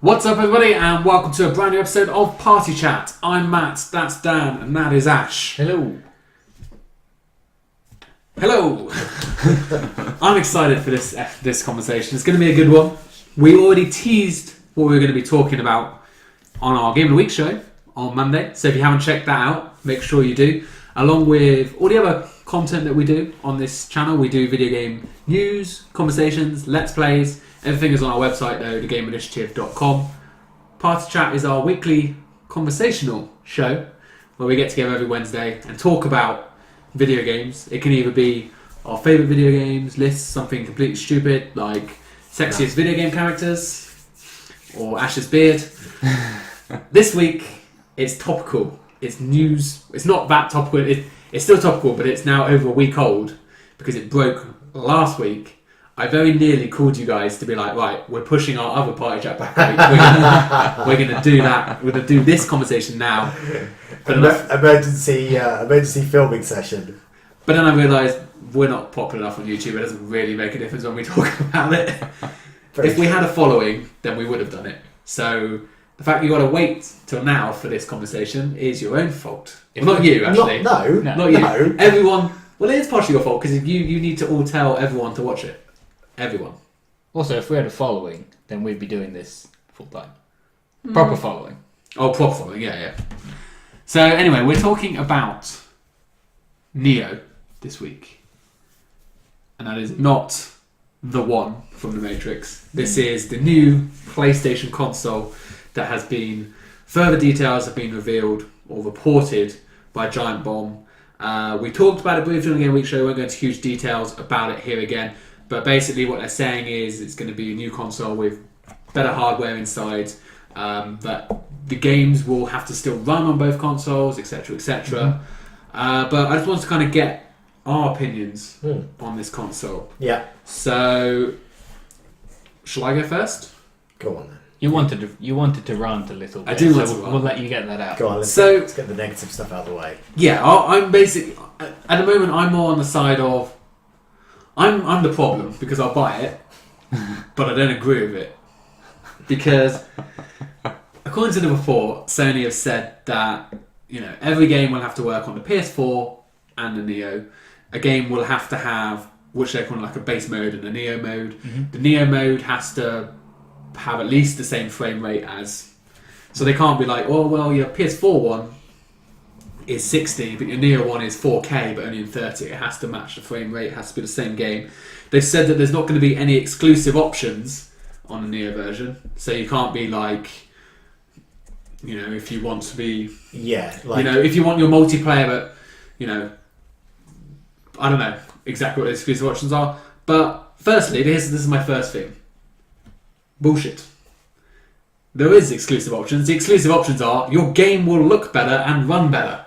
What's up, everybody, and welcome to a brand new episode of Party Chat. I'm Matt, that's Dan, and that is Ash. Hello. Hello. I'm excited for this conversation. It's going to be a good one. We already teased what we were going to be talking about on our Game of the Week show on Monday, so if you haven't checked that out, make sure you do. Along with all the other content that we do on this channel, we do video game news, conversations, let's plays. Everything is on our website though, thegameinitiative.com. Party Chat is our weekly conversational show where we get together every Wednesday and talk about video games. It can either be our favourite video games, lists something completely stupid like sexiest video game characters or Ash's beard. This week it's topical. It's news. It's not that topical. It's still topical, but it's now over a week old because it broke last week. I very nearly called you guys to be like, right, we're pushing our other Party Chat back a week. We're gonna do that. We're gonna do this conversation now. Emergency filming session. But then I realised we're not popular enough on YouTube. It doesn't really make a difference when we talk about it. If we had a following, then we would have done it. So the fact you got to wait till now for this conversation is your own fault. Well, not you, actually. Not you. No. Everyone. Well, it is partially your fault because you need to all tell everyone to watch it. Everyone. Also, if we had a following, then we'd be doing this full time. Proper following. Oh, proper following, yeah. So anyway, we're talking about Neo this week. And that is not the one from The Matrix. This is the new PlayStation console that has been... Further details have been revealed or reported by Giant Bomb. We talked about it briefly on the Game Week show. We won't go into huge details about it here again. But basically what they're saying is it's going to be a new console with better hardware inside. That the games will have to still run on both consoles, etc., etc. But I just wanted to kind of get our opinions on this console. Yeah. So, shall I go first? Go on then. You wanted to rant a little bit. I do want so to rant. We'll let you get that out. Go on. Let's get the negative stuff out of the way. Yeah, I'm basically at the moment I'm more on the side of I'm the problem because I'll buy it, but I don't agree with it because according to the report, Sony have said that every game will have to work on the PS4 and the Neo. A game will have to have which they're calling like a base mode and a Neo mode. The Neo mode has to have at least the same frame rate as, so they can't be like, oh well, your PS4 one is 60, but your Neo one is 4K, but only in 30. It has to match the frame rate. It has to be the same game. They've said that there's not going to be any exclusive options on the Neo version, so you can't be like, if you want to be, if you want your multiplayer, but I don't know exactly what the exclusive options are. But firstly, this is my first thing. Bullshit. There is exclusive options. The exclusive options are your game will look better and run better.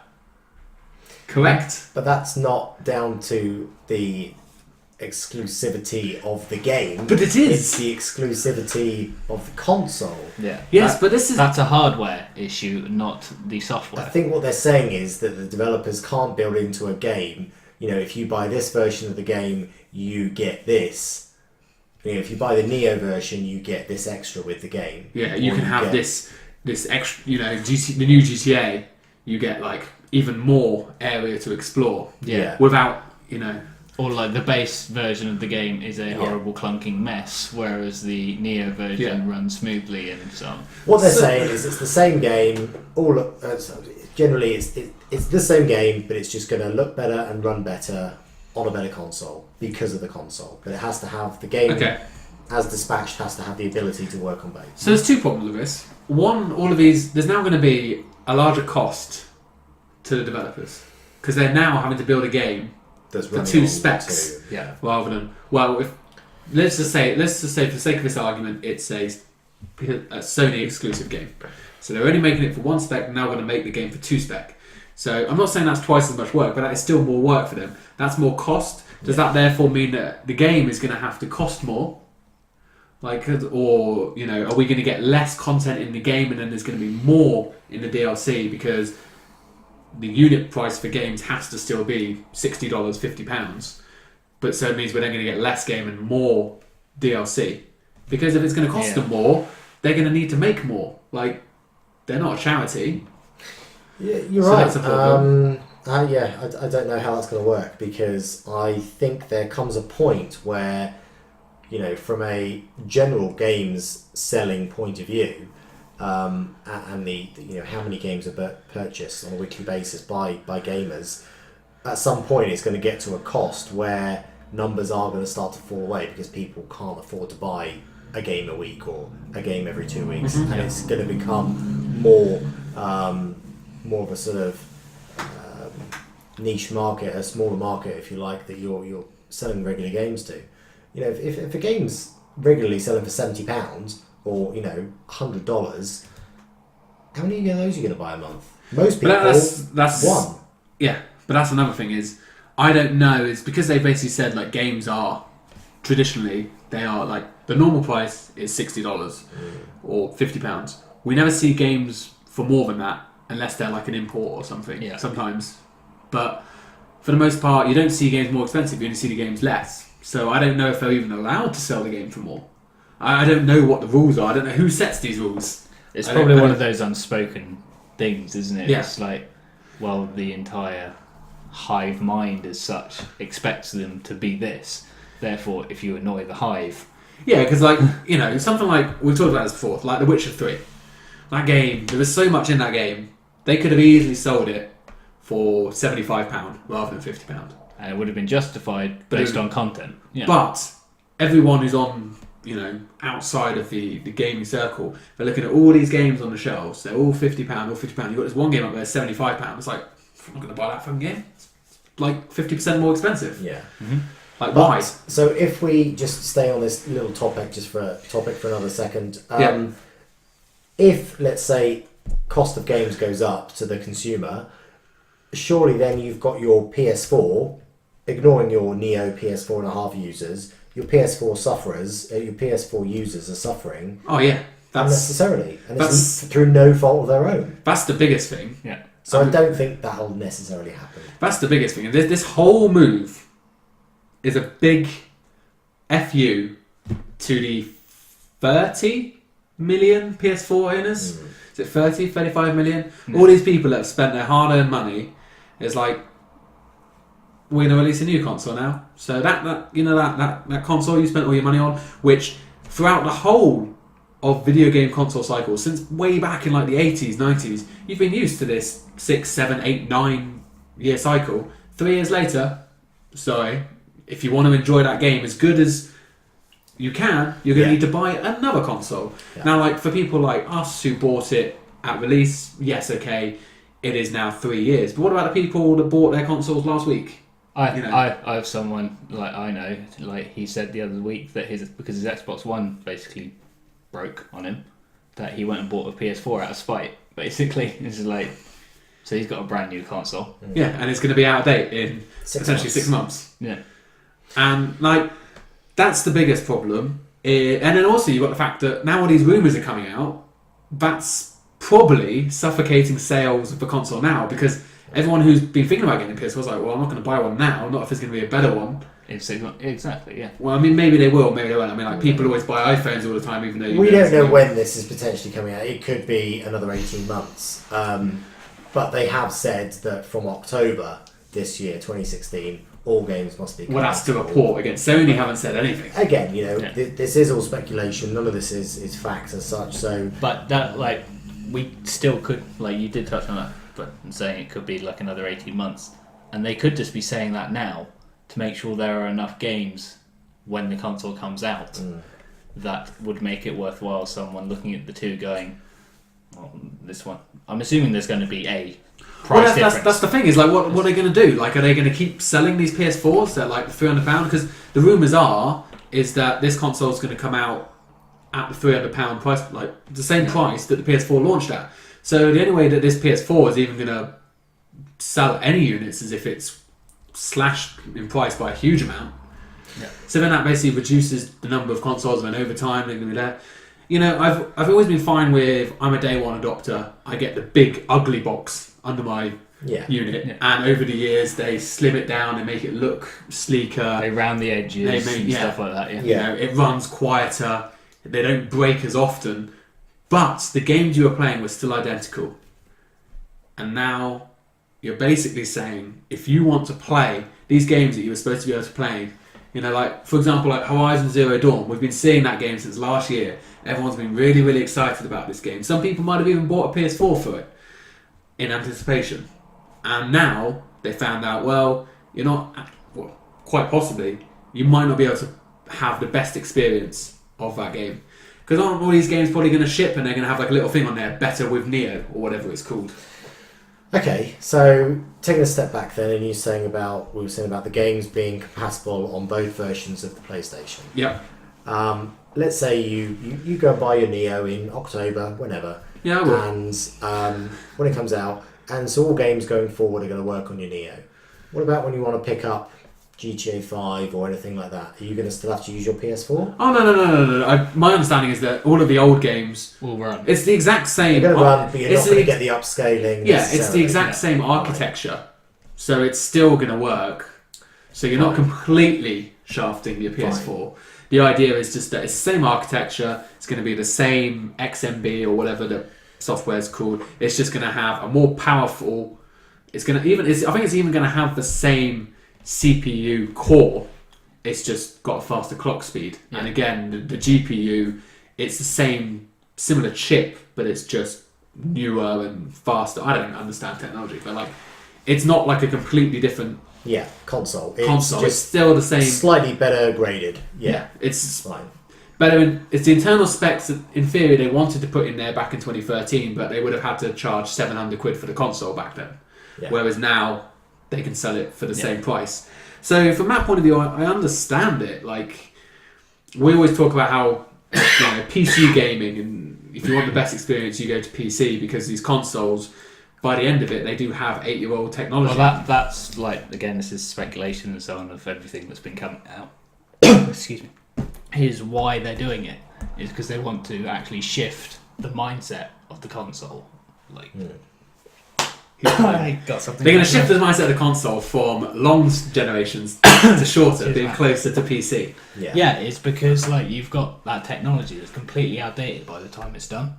Correct? But that's not down to the exclusivity of the game. But it is. It's the exclusivity of the console. Yeah. Yes, but that's a hardware issue, not the software. I think what they're saying is that the developers can't build into a game, if you buy this version of the game, you get this. If you buy the Neo version, you get this extra with the game. Yeah, you can have this extra, the new GTA, you get like even more area to explore. Yeah. Without, Or like the base version of the game is a horrible clunking mess, whereas the Neo version runs smoothly and so on. What they're saying is it's the same game. Generally, it's the same game, but it's just going to look better and run better on a better console because of the console. But it has to have the game, as dispatched, has to have the ability to work on both. So there's two problems with this. One, all of these, there's now going to be a larger cost to the developers because they're now having to build a game for two specs, rather than let's just say for the sake of this argument, it's a Sony exclusive game. So they're only making it for one spec, and now going to make the game for two spec. So I'm not saying that's twice as much work, but that is still more work for them. That's more cost. Does that therefore mean that the game is going to have to cost more? Are we going to get less content in the game and then there's going to be more in the DLC because the unit price for games has to still be $60, £50. But so it means we're then going to get less game and more DLC. Because if it's going to cost them more, they're going to need to make more. Like, they're not a charity. Yeah, you're So right. that's a problem. I don't know how that's going to work, because I think there comes a point where, from a general games selling point of view, and the how many games are purchased on a weekly basis by gamers, at some point it's going to get to a cost where numbers are going to start to fall away because people can't afford to buy a game a week or a game every 2 weeks, and it's going to become more of a sort of niche market, a smaller market, if you like, that you're selling regular games to. If a game's regularly selling for £70 or $100, how many of those are you going to buy a month? Most people, that's one. Yeah, but that's another thing is, I don't know, it's because they basically said like games are traditionally, they are like the normal price is $60 or £50. We never see games for more than that unless they're like an import or something sometimes. But for the most part, you don't see games more expensive, you only see the games less. So I don't know if they're even allowed to sell the game for more. I don't know what the rules are. I don't know who sets these rules. It's probably one of those unspoken things, isn't it? Yeah. It's like, well, the entire hive mind as such expects them to be this. Therefore, if you annoy the hive... Yeah, because something like, we've talked about this before, like The Witcher 3. That game, there was so much in that game, they could have easily sold it for £75 rather than £50. And it would have been justified based on content. Yeah. But everyone who's on, outside of the gaming circle, they're looking at all these games on the shelves. They're all £50 or £50. You've got this one game up there, £75. It's like, I'm not going to buy that fucking game. It's like 50% more expensive. Yeah. Mm-hmm. Like, why? So if we just stay on this little topic, just for another second, if, let's say, cost of games goes up to the consumer, surely then you've got your PS4, ignoring your Neo PS4.5 users, your PS4 sufferers, your PS4 users are suffering. Oh yeah, unnecessarily, and it's through no fault of their own. That's the biggest thing. Yeah. So I don't think that'll necessarily happen. That's the biggest thing. This whole move is a big FU to the 30 million PS4 owners. Is it 30, 35 million? All these people that have spent their hard-earned money. It's like, we're going to release a new console now. So that console you spent all your money on, which throughout the whole of video game console cycles, since way back in like the 80s, 90s, you've been used to this 6, 7, 8, 9 year cycle. 3 years later, if you want to enjoy that game as good as you can, you're going to need to buy another console. Yeah. Now, like for people like us who bought it at release, yes, okay, it is now 3 years. But what about the people that bought their consoles last week? I have someone like I know, like he said the other week that because his Xbox One basically broke on him, that he went and bought a PS4 out of spite. Basically, it's like, so he's got a brand new console. Yeah, and it's going to be out of date in essentially 6 months. Yeah, and like that's the biggest problem. And then also you've got the fact that now all these rumours are coming out. That's probably suffocating sales of the console now, because everyone who's been thinking about getting a PS4 is like, well, I'm not going to buy one now, not if there's going to be a better one. Exactly, yeah. Well, I mean, maybe they will, maybe they won't. I mean, like, people always buy iPhones all the time, even though... We don't know when this is potentially coming out. It could be another 18 months. But they have said that from October this year, 2016, all games must be... Well, that's to report. Again, Sony haven't said anything. Again, this is all speculation. None of this is facts as such, so... But that, like, we still could... Like, you did touch on that, but saying it could be, like, another 18 months. And they could just be saying that now to make sure there are enough games when the console comes out that would make it worthwhile someone looking at the two going, well, this one. I'm assuming there's going to be a price difference. That's the thing, is like, what are they going to do? Like, are they going to keep selling these PS4s at like £300? Because the rumours is that this console is going to come out at the £300 price, like the same price that the PS4 launched at. So the only way that this PS4 is even going to sell any units is if it's slashed in price by a huge amount. Yeah. So then that basically reduces the number of consoles, and then over time they're going to be there. You know, I've always been fine with, I'm a day one adopter, I get the big ugly box under my unit, and over the years they slim it down and make it look sleeker. They round the edges and stuff like that. You know, it runs quieter, they don't break as often. but the games you were playing were still identical. And now you're basically saying, if you want to play these games that you were supposed to be able to play, like, for example, like Horizon Zero Dawn, we've been seeing that game since last year. Everyone's been really, really excited about this game. Some people might have even bought a PS4 for it in anticipation. And now they found out, you're not, quite possibly, you might not be able to have the best experience of that game. Because aren't all these games probably going to ship and they're going to have like a little thing on there, better with Neo, or whatever it's called? Okay, so taking a step back then, and we were saying about the games being compatible on both versions of the PlayStation. Yep. Let's say you go and buy your Neo in October, whenever. Yeah, I will. And when it comes out, and so all games going forward are going to work on your Neo. What about when you want to pick up GTA 5 or anything like that? Are you going to still have to use your PS4? Oh, no. My understanding is that all of the old games will run. It's the exact same. They're going to run, but you're not going to get the upscaling. Yeah, it's the exact same architecture. So it's still going to work. So you're not completely shafting your PS4. Fine. The idea is just that it's the same architecture. It's going to be the same XMB or whatever the software is called. It's just going to have a more powerful. I think it's even going to have the same CPU core. It's just got a faster clock speed. Yeah. And again, the GPU, it's the same, similar chip, but it's just newer and faster. I don't understand technology, but like, it's not like a completely different console. It's still the same, slightly better graded. Yeah, it's fine. Better. It's the internal specs that, in theory, they wanted to put in there back in 2013, but they would have had to charge £700 for the console back then. Yeah. Whereas now they can sell it for the same price. So from that point of view, I understand it. Like, we always talk about how PC gaming, and if you want the best experience, you go to PC, because these consoles, by the end of it, they do have 8-year-old technology. Well, that's like, again, this is speculation and so on of everything that's been coming out. Excuse me. Here's why they're doing it, is because they want to actually shift the mindset of the console. Like, I got something. They're going to shift the mindset of the console from long generations to shorter, being closer to PC. Yeah, it's because like you've got that technology that's completely outdated by the time it's done.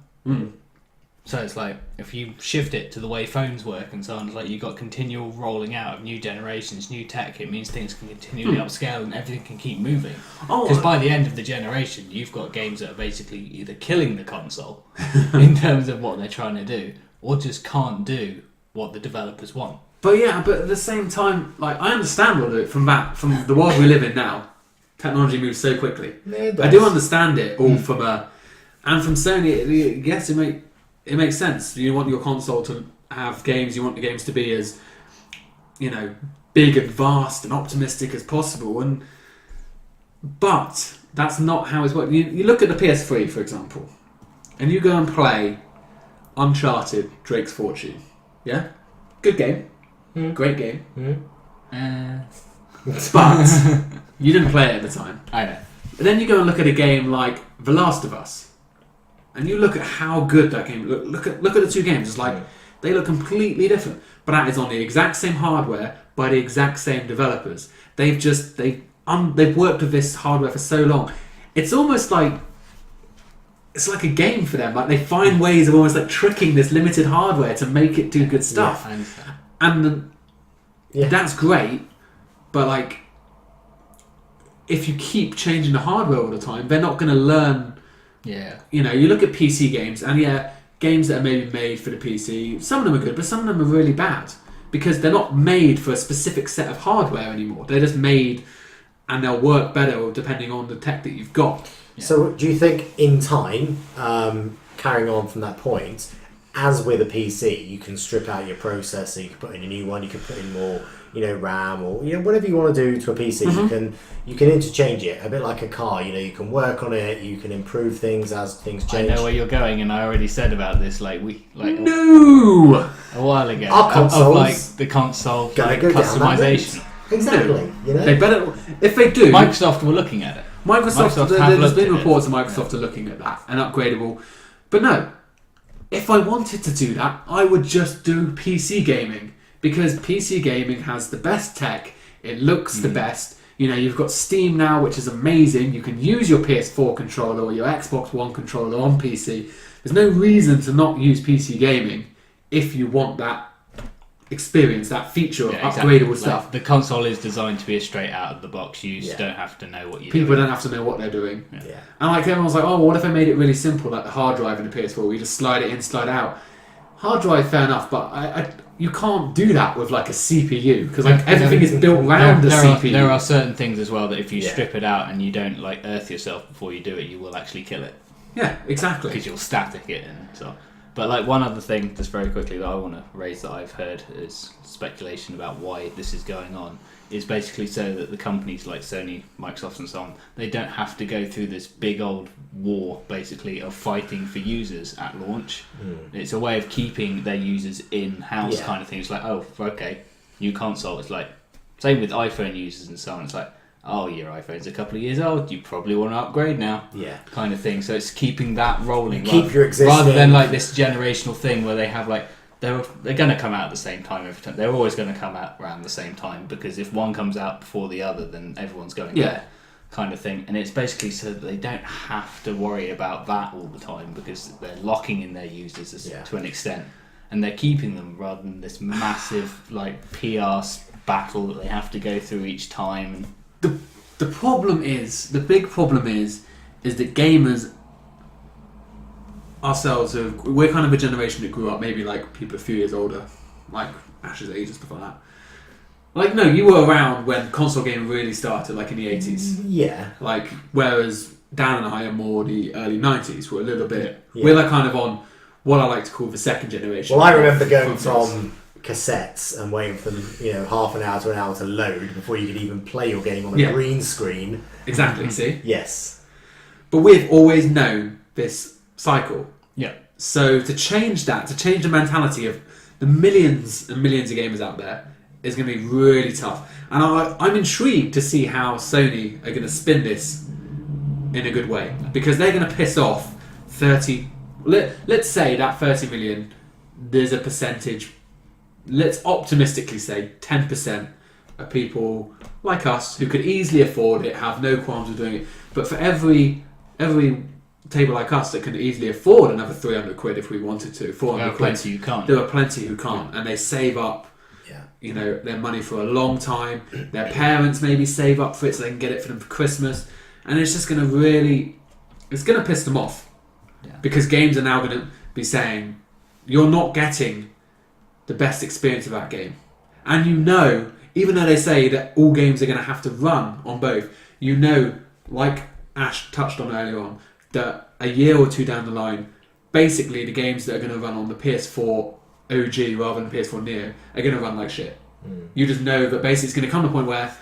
So it's like, if you shift it to the way phones work and so on, it's like you've got continual rolling out of new generations, new tech. It means things can continually upscale and everything can keep moving. Because by the end of the generation, you've got games that are basically either killing the console in terms of what they're trying to do, or just can't do what the developers want. But at the same time, like, I understand all of it from the world we live in now. Technology moves so quickly. I do understand it all from Sony. Yes, it makes sense. You want your console to have games. You want the games to be as, big and vast and optimistic as possible. But that's not how it's working. You look at the PS3, for example, and you go and play Uncharted: Drake's Fortune. Yeah, good game, great game. But you didn't play it at the time. I know. But then you go and look at a game like The Last of Us, and you look at how good that game. Look at the two games. It's like they look completely different, but that is on the exact same hardware by the exact same developers. They've worked with this hardware for so long. It's almost like it's like a game for them. Like, they find ways of almost like tricking this limited hardware to make it do good stuff. And that's great, but like, if you keep changing the hardware all the time, they're not going to learn. Yeah. You look at PC games, and games that are maybe made for the PC, some of them are good, but some of them are really bad, because they're not made for a specific set of hardware anymore. They're just made, and they'll work better depending on the tech that you've got. Yeah. So do you think in time, carrying on from that point, as with a PC, you can strip out your processor, you can put in a new one, you can put in more, RAM, or whatever you want to do to a PC, you can interchange it a bit like a car. You can work on it, you can improve things as things change. I know where you're going, and I already said about this no, a while ago. Our consoles, of the console go customization. Exactly. They better, if they do. Microsoft were looking at it. There's been reports of Microsoft are looking at that and upgradable, but no. If I wanted to do that, I would just do PC gaming, because PC gaming has the best tech, it looks the best, You know, you've got Steam now, which is amazing. You can use your PS4 controller or your Xbox One controller on PC. There's no reason to not use PC gaming if you want that experience, that feature of upgradable stuff. The console is designed to be a straight out of the box use. Don't have to know what you're doing. People don't have to know what they're doing. Yeah. And like everyone's like, oh, what if I made it really simple, like the hard drive in the PS4, where you just slide it in, slide it out. Hard drive, fair enough, but you can't do that with like a CPU because like everything is built around the CPU. There are certain things as well that if you strip it out and you don't like earth yourself before you do it, you will actually kill it. Yeah, exactly. Because you'll static it and so. But like one other thing, just very quickly, that I want to raise that I've heard is speculation about why this is going on, is basically so that the companies like Sony, Microsoft and so on, they don't have to go through this big old war, basically, of fighting for users at launch. It's a way of keeping their users in-house kind of thing. It's like, oh, okay, new console. It's like, same with iPhone users and so on. It's like, oh, your iPhone's a couple of years old, you probably want to upgrade now. Yeah. Kind of thing. So it's keeping that rolling. Keep your existing. Rather than like this generational thing where they have like, they're going to come out at the same time every time. They're always going to come out around the same time because if one comes out before the other, then everyone's going there. Kind of thing. And it's basically so that they don't have to worry about that all the time because they're locking in their users to an extent. And they're keeping them rather than this massive like PR battle that they have to go through each time. And the problem is, the big problem is that gamers ourselves, we're kind of a generation that grew up, maybe like people a few years older, like Ash's age and stuff like that. Like, no, you were around when console gaming really started, like in the 80s. Yeah. Like, whereas Dan and I are more the early 90s. We're a little bit, we're like kind of on what I like to call the second generation. Well, I remember going from cassettes and waiting for them, half an hour to an hour to load before you could even play your game on a green screen. Exactly, see? Yes. But we've always known this cycle. Yeah. So to change that, to change the mentality of the millions and millions of gamers out there is going to be really tough. And I'm intrigued to see how Sony are going to spin this in a good way. Because they're going to piss off 30... Let's say that 30 million, there's a percentage... Let's optimistically say 10% of people like us who could easily afford it, have no qualms with doing it. But for every table like us that can easily afford another 300 quid if we wanted to, 400 quid. Plenty who can't. There are plenty who can't, and they save up, their money for a long time. Their parents maybe save up for it so they can get it for them for Christmas, and it's just going to it's going to piss them off because games are now going to be saying you're not getting the best experience of that game, and even though they say that all games are going to have to run on both, like Ash touched on earlier on, that a year or two down the line, basically the games that are going to run on the PS4 OG rather than the PS4 Neo are going to run like shit. You just know that basically it's going to come to a point where,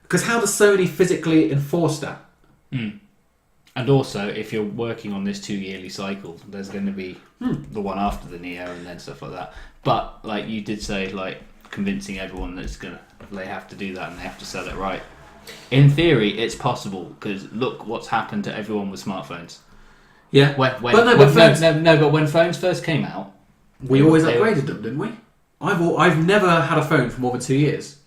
because how does Sony physically enforce that? And also, if you're working on this 2 yearly cycle, there's going to be the one after the Neo and then stuff like that. But like you did say, like convincing everyone that they have to do that and they have to sell it right. In theory, it's possible because look what's happened to everyone with smartphones. Yeah. But when phones first came out, we always upgraded them, didn't we? I've never had a phone for more than 2 years.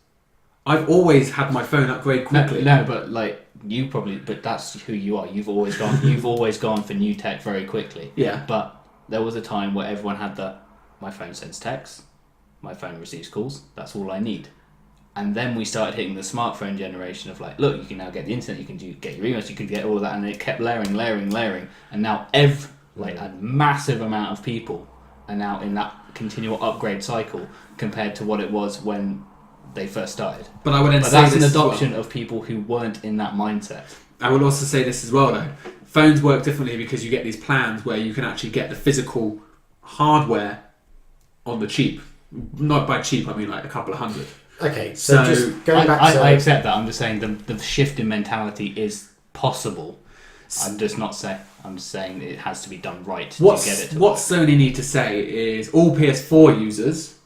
I've always had my phone upgrade quickly. No, but like you probably, but that's who you are. You've always gone for new tech very quickly. Yeah. But there was a time where everyone had my phone sends texts, my phone receives calls. That's all I need. And then we started hitting the smartphone generation of like, look, you can now get the internet, you can get your emails, you can get all of that, and it kept layering, and now a massive amount of people are now in that continual upgrade cycle compared to what it was when they first started. But I would say that's an adoption of people who weren't in that mindset. I would also say this as well, though. Phones work differently because you get these plans where you can actually get the physical hardware on the cheap. Not by cheap, I mean like a couple of hundred. Okay, so just going back to... I accept that. I'm just saying the shift in mentality is possible. I'm just saying it has to be done right to get it to what work. Sony need to say is all PS4 users,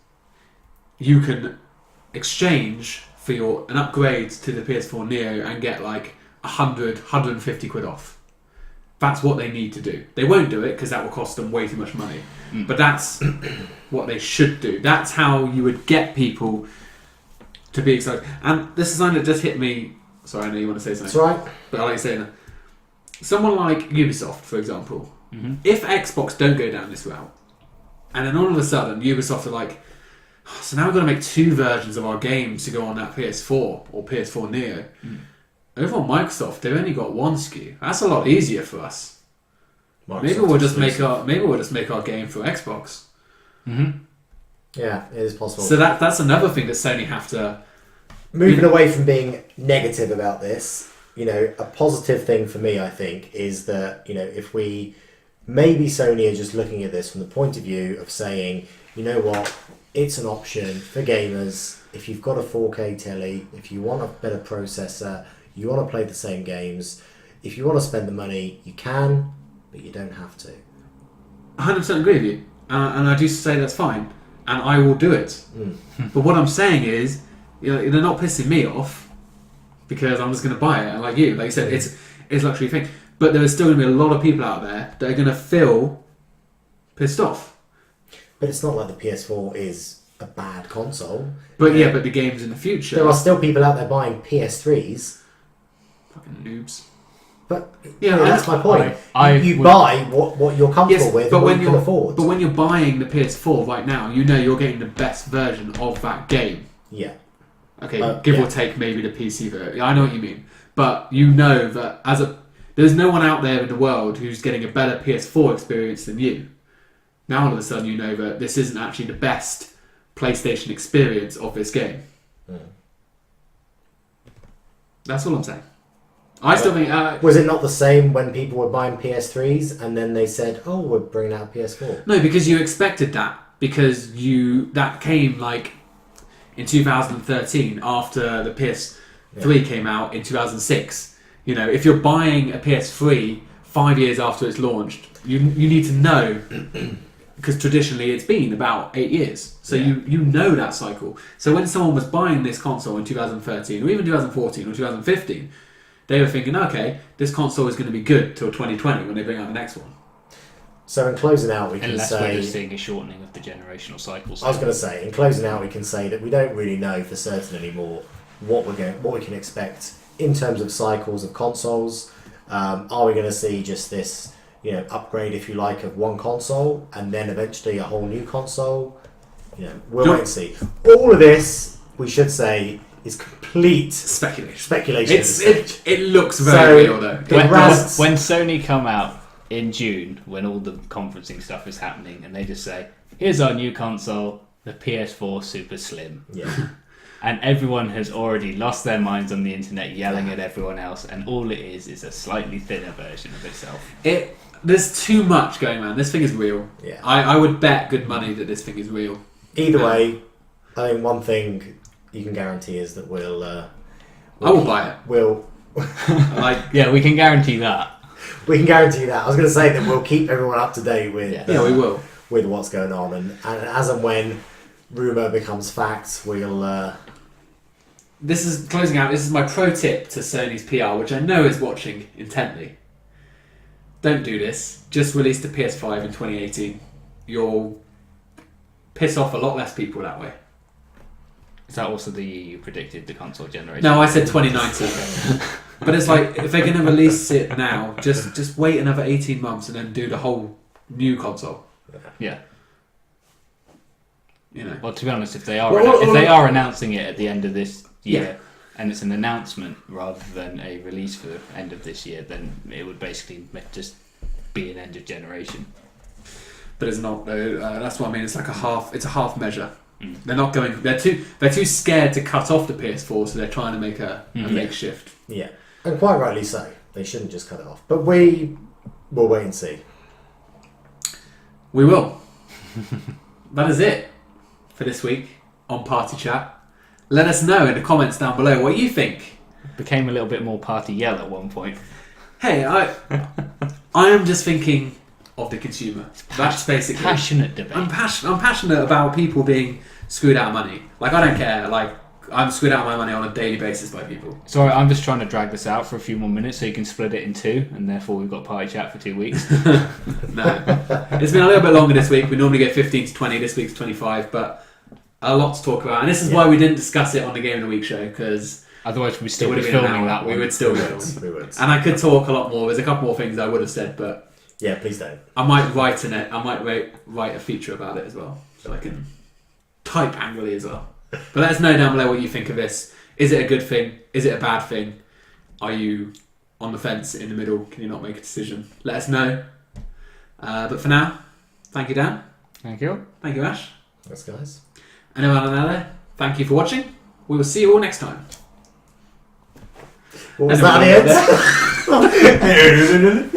you can exchange for an upgrade to the PS4 Neo and get like 100, 150 quid off. That's what they need to do. They won't do it because that will cost them way too much money. But that's what they should do. That's how you would get people to be excited. And this is something that just hit me Sorry, I know you want to say something. That's right. But I like saying that. Someone like Ubisoft, for example, Mm-hmm. if Xbox don't go down this route, and then all of a sudden Ubisoft are like, "Oh, so now we've got to make 2 versions of our games to go on that PS4 or PS4 Neo. Over on Microsoft, they've only got 1 SKU. That's a lot easier for us. Maybe we'll just make our game for Xbox. Mm-hmm. Yeah, it is possible. So that's another thing that Sony have to. Moving away from being negative about this, a positive thing for me, I think, is that, if we... Maybe Sony are just looking at this from the point of view of saying, you know what, it's an option for gamers. If you've got a 4K telly, if you want a better processor, you want to play the same games, if you want to spend the money, you can, but you don't have to. 100% agree with you. And I do say that's fine. And I will do it. But what I'm saying is, they're not pissing me off because I'm just going to buy it. And like you said, it's a luxury thing. But there is still going to be a lot of people out there that are going to feel pissed off. But it's not like the PS4 is a bad console. But but the games in the future... There are still people out there buying PS3s. Fucking noobs. But yeah, that's my point. You would buy what you're comfortable with and what you can afford. But when you're buying the PS4 right now, you're getting the best version of that game. Yeah. Okay, give or take maybe the PC version. I know what you mean. But you know that there's no one out there in the world who's getting a better PS4 experience than you. Now all of a sudden you know that this isn't actually the best PlayStation experience of this game. That's all I'm saying. I still think... was it not the same when people were buying PS3s and then they said, oh, we're bringing out a PS4? No, because you expected that. Because that came like in 2013 after the PS3 came out in 2006. If you're buying a PS3 5 years after it's launched, you need to know, because traditionally it's been about 8 years. So you know that cycle. So when someone was buying this console in 2013 or even 2014 or 2015, they were thinking, okay, this console is going to be good till 2020 when they bring out the next one. So in closing out, we can Unless say... we're just seeing a shortening of the generational cycle. I was going to say, in closing out, we can say that we don't really know for certain anymore what we can expect in terms of cycles of consoles. Are we going to see just this, upgrade, if you like, of one console and then eventually a whole new console? We'll wait and see. All of this, we should say, is complete speculation. It looks very real though. When Sony come out in June, when all the conferencing stuff is happening, and they just say, here's our new console, the PS4 Super Slim. Yeah. And everyone has already lost their minds on the internet yelling at everyone else, and all it is a slightly thinner version of itself. There's too much going on. This thing is real. Yeah. I would bet good money that this thing is real. Either way, I think one thing you can guarantee is that I will buy it. We can guarantee that. We can guarantee that. I was going to say that we'll keep everyone up to date with. We will. With what's going on, and as and when rumour becomes fact, we'll. This is closing out. This is my pro tip to Sony's PR, which I know is watching intently. Don't do this. Just release the PS5 in 2018. You'll piss off a lot less people that way. Is that also the year you predicted the console generation? No, I said 2019. But it's like, if they're going to release it now, just wait another 18 months and then do the whole new console. Yeah. Well, to be honest, if they are announcing it at the end of this year, and it's an announcement rather than a release for the end of this year, then it would basically just be an end of generation. But it's not. That's what I mean. It's like a half. It's a half measure. They're not going. They're too scared to cut off the PS4, so they're trying to make a makeshift. Yeah, and quite rightly so. They shouldn't just cut it off. But we will wait and see. We will. That is it for this week on Party Chat. Let us know in the comments down below what you think. Became a little bit more party yell at one point. Hey, I am just thinking of the consumer. That's basically passionate debate. I'm passionate about people being screwed out of money. Like, I don't care. Like, I'm screwed out of my money on a daily basis by people. Sorry, I'm just trying to drag this out for a few more minutes so you can split it in two, and therefore we've got Party Chat for 2 weeks. No. It's been a little bit longer this week. We normally get 15 to 20. This week's 25, but a lot to talk about. And this is why we didn't discuss it on the Game of the Week show, because Otherwise, we'd still It be would have been an filming hour. that We one. would still We be. would. We would. And I could talk a lot more. There's a couple more things I would have said, but Yeah, please don't. I might write in it. I might write a feature about it as well, so I can type angrily as well. But let us know down below what you think of this. Is it a good thing? Is it a bad thing? Are you on the fence, in the middle? Can you not make a decision? Let us know. But for now, thank you, Dan. Thank you. Thank you, Ash. Thanks, guys. And everyone out there, thank you for watching. We will see you all next time. What was And that at the end?